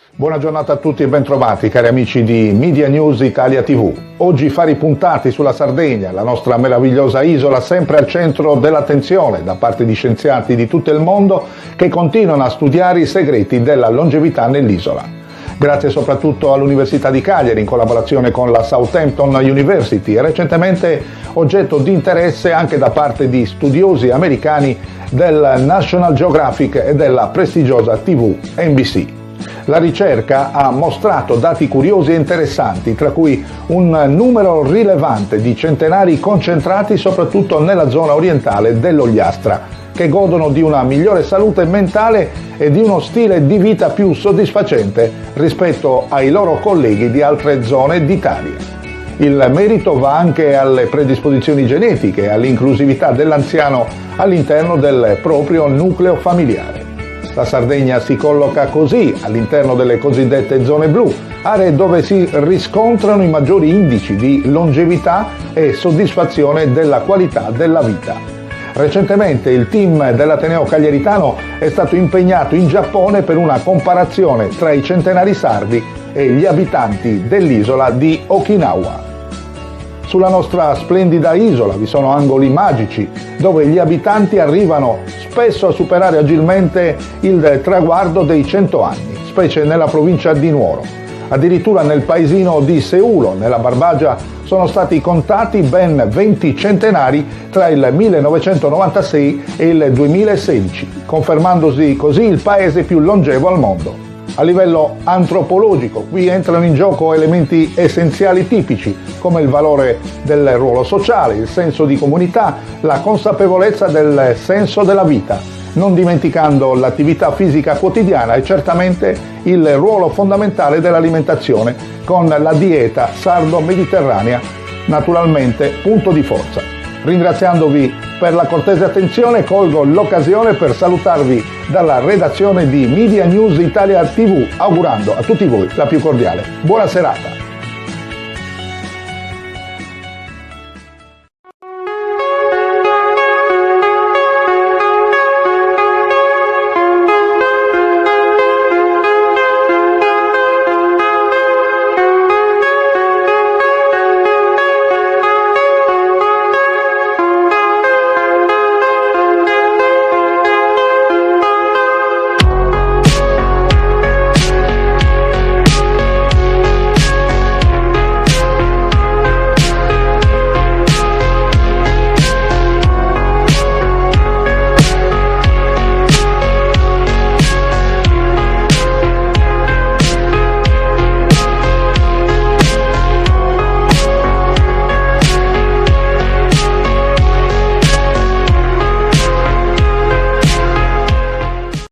Buona giornata a tutti e bentrovati cari amici di Media News Italia TV. Oggi fari puntati sulla Sardegna, la nostra meravigliosa isola sempre al centro dell'attenzione da parte di scienziati di tutto il mondo che continuano a studiare i segreti della longevità nell'isola. Grazie soprattutto all'Università di Cagliari in collaborazione con la Southampton University e recentemente oggetto di interesse anche da parte di studiosi americani del National Geographic e della prestigiosa TV NBC. La ricerca ha mostrato dati curiosi e interessanti, tra cui un numero rilevante di centenari concentrati soprattutto nella zona orientale dell'Ogliastra, che godono di una migliore salute mentale e di uno stile di vita più soddisfacente rispetto ai loro colleghi di altre zone d'Italia. Il merito va anche alle predisposizioni genetiche e all'inclusività dell'anziano all'interno del proprio nucleo familiare. La Sardegna si colloca così all'interno delle cosiddette zone blu, aree dove si riscontrano i maggiori indici di longevità e soddisfazione della qualità della vita. Recentemente il team dell'Ateneo Cagliaritano è stato impegnato in Giappone per una comparazione tra i centenari sardi e gli abitanti dell'isola di Okinawa. Sulla nostra splendida isola vi sono angoli magici dove gli abitanti arrivano spesso a superare agilmente il traguardo dei 100 anni, specie nella provincia di Nuoro. Addirittura nel paesino di Seulo, nella Barbagia, sono stati contati ben 20 centenari tra il 1996 e il 2016, confermandosi così il paese più longevo al mondo. A livello antropologico, qui entrano in gioco elementi essenziali tipici, come il valore del ruolo sociale, il senso di comunità, la consapevolezza del senso della vita, non dimenticando l'attività fisica quotidiana e certamente il ruolo fondamentale dell'alimentazione, con la dieta sardo-mediterranea, naturalmente punto di forza. Ringraziandovi per la cortese attenzione, colgo l'occasione per salutarvi dalla redazione di Media News Italia TV, augurando a tutti voi la più cordiale buona serata.